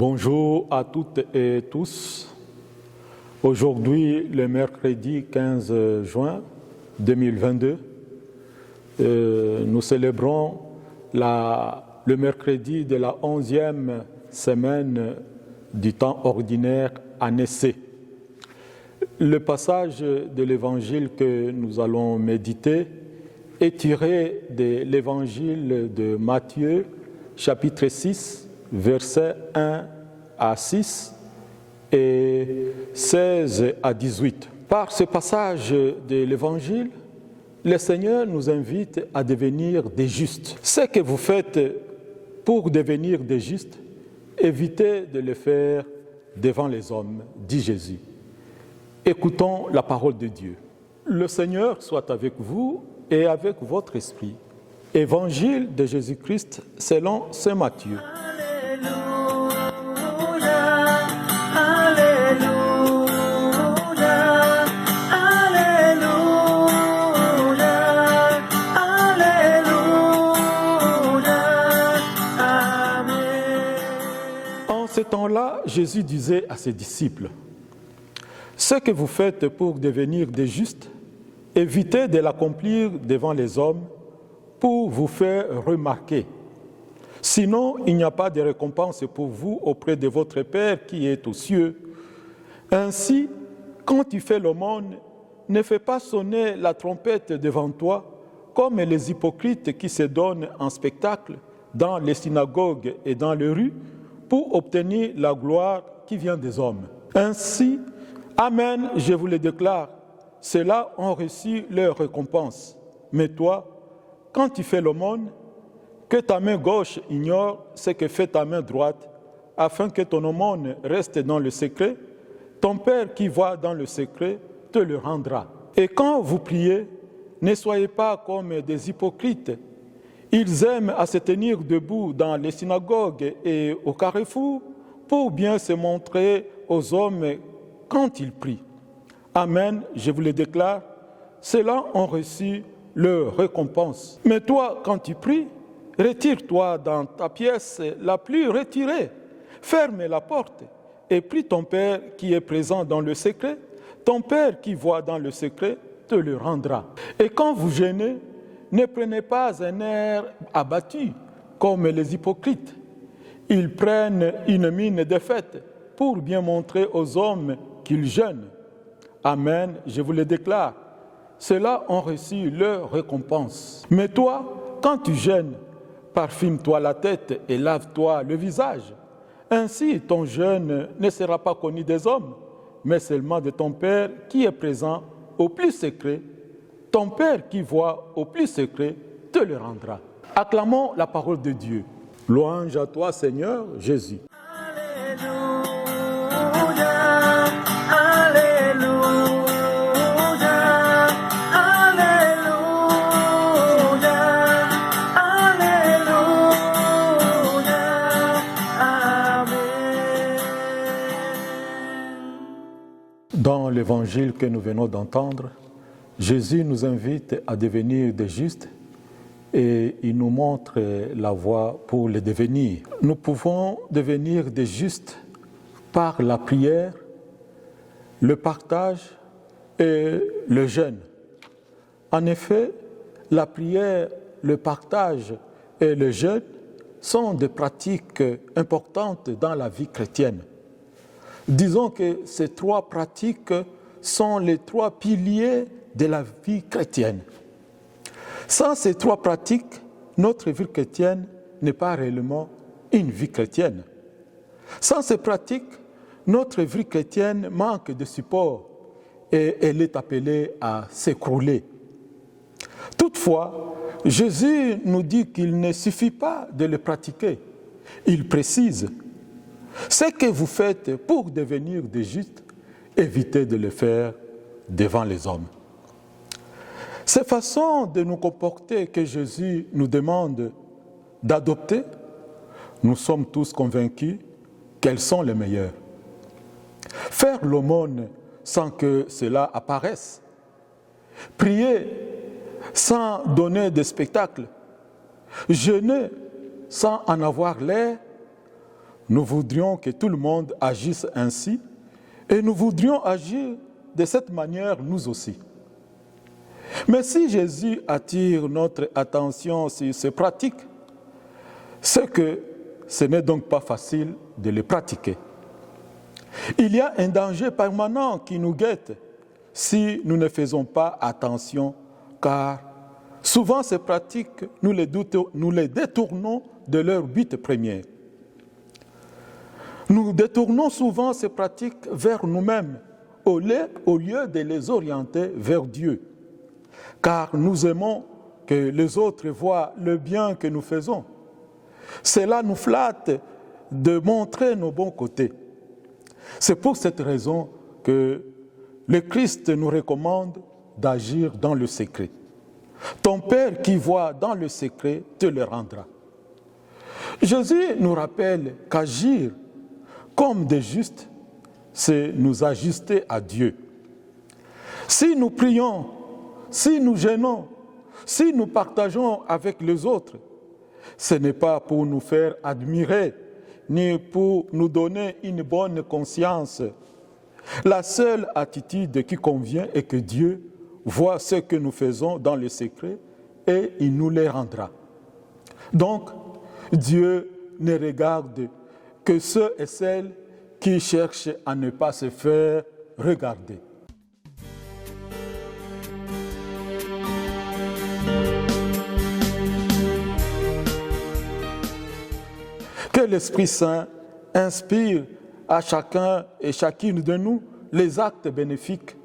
Bonjour à toutes et tous. Aujourd'hui, le mercredi 15 juin 2022, nous célébrons le mercredi de la 11e semaine du temps ordinaire année C. Le passage de l'évangile que nous allons méditer est tiré de l'évangile de Matthieu, chapitre 6, versets 1 à 6 et 16 à 18. Par ce passage de l'Évangile, le Seigneur nous invite à devenir des justes. Ce que vous faites pour devenir des justes, évitez de le faire devant les hommes, dit Jésus. Écoutons la parole de Dieu. Le Seigneur soit avec vous et avec votre esprit. Évangile de Jésus-Christ selon saint Matthieu. En ce temps-là, Jésus disait à ses disciples, « Ce que vous faites pour devenir des justes, évitez de l'accomplir devant les hommes pour vous faire remarquer. Sinon, il n'y a pas de récompense pour vous auprès de votre Père qui est aux cieux. Ainsi, quand tu fais l'aumône, ne fais pas sonner la trompette devant toi, comme les hypocrites qui se donnent en spectacle dans les synagogues et dans les rues, pour obtenir la gloire qui vient des hommes. Ainsi, Amen, je vous le déclare, ceux-là ont reçu leur récompense. Mais toi, quand tu fais l'aumône, que ta main gauche ignore ce que fait ta main droite, afin que ton aumône reste dans le secret, ton Père qui voit dans le secret te le rendra. Et quand vous priez, ne soyez pas comme des hypocrites. Ils aiment à se tenir debout dans les synagogues et au carrefour pour bien se montrer aux hommes quand ils prient. Amen, je vous le déclare, ceux-là ont reçu leur récompense. Mais toi, quand tu pries, retire-toi dans ta pièce la plus retirée, ferme la porte et prie ton Père qui est présent dans le secret. Ton Père qui voit dans le secret te le rendra. Et quand vous jeûnez, ne prenez pas un air abattu comme les hypocrites. Ils prennent une mine de fête pour bien montrer aux hommes qu'ils jeûnent. Amen, je vous le déclare, ceux-là ont reçu leur récompense. Mais toi, quand tu jeûnes, parfume-toi la tête et lave-toi le visage. Ainsi, ton jeûne ne sera pas connu des hommes, mais seulement de ton Père qui est présent au plus secret. Ton Père qui voit au plus secret te le rendra. Acclamons la parole de Dieu. Louange à toi, Seigneur Jésus. Dans l'évangile que nous venons d'entendre, Jésus nous invite à devenir des justes et il nous montre la voie pour le devenir. Nous pouvons devenir des justes par la prière, le partage et le jeûne. En effet, la prière, le partage et le jeûne sont des pratiques importantes dans la vie chrétienne. Disons que ces trois pratiques sont les trois piliers de la vie chrétienne. Sans ces trois pratiques, notre vie chrétienne n'est pas réellement une vie chrétienne. Sans ces pratiques, notre vie chrétienne manque de support et elle est appelée à s'écrouler. Toutefois, Jésus nous dit qu'il ne suffit pas de les pratiquer. Il précise « Ce que vous faites pour devenir des justes, évitez de le faire devant les hommes. » Ces façons de nous comporter que Jésus nous demande d'adopter, nous sommes tous convaincus qu'elles sont les meilleures. Faire l'aumône sans que cela apparaisse, prier sans donner de spectacle, jeûner sans en avoir l'air, nous voudrions que tout le monde agisse ainsi et nous voudrions agir de cette manière nous aussi. Mais si Jésus attire notre attention sur ces pratiques, c'est que ce n'est donc pas facile de les pratiquer. Il y a un danger permanent qui nous guette si nous ne faisons pas attention, car souvent ces pratiques, nous les détournons de leur but premier. Nous détournons souvent ces pratiques vers nous-mêmes, au lieu de les orienter vers Dieu, car nous aimons que les autres voient le bien que nous faisons. Cela nous flatte de montrer nos bons côtés. C'est pour cette raison que le Christ nous recommande d'agir dans le secret. Ton Père qui voit dans le secret te le rendra. Jésus nous rappelle qu'agir comme des justes, c'est nous ajuster à Dieu. Si nous prions, si nous jeûnons, si nous partageons avec les autres, ce n'est pas pour nous faire admirer, ni pour nous donner une bonne conscience. La seule attitude qui convient est que Dieu voit ce que nous faisons dans le secret et il nous les rendra. Donc, Dieu ne regarde que ceux et celles qui cherchent à ne pas se faire regarder. Que l'Esprit Saint inspire à chacun et chacune de nous les actes bénéfiques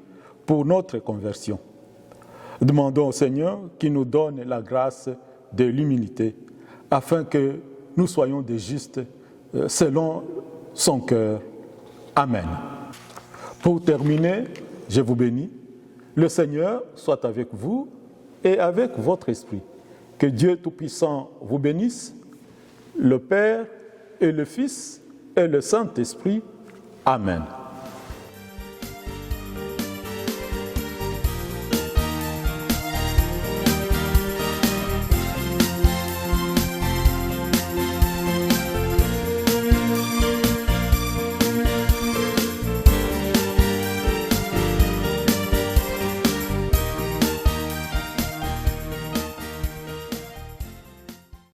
pour notre conversion. Demandons au Seigneur qu'il nous donne la grâce de l'humilité, afin que nous soyons des justes selon son cœur. Amen. Pour terminer, je vous bénis. Le Seigneur soit avec vous et avec votre esprit. Que Dieu Tout-Puissant vous bénisse, le Père et le Fils et le Saint-Esprit. Amen.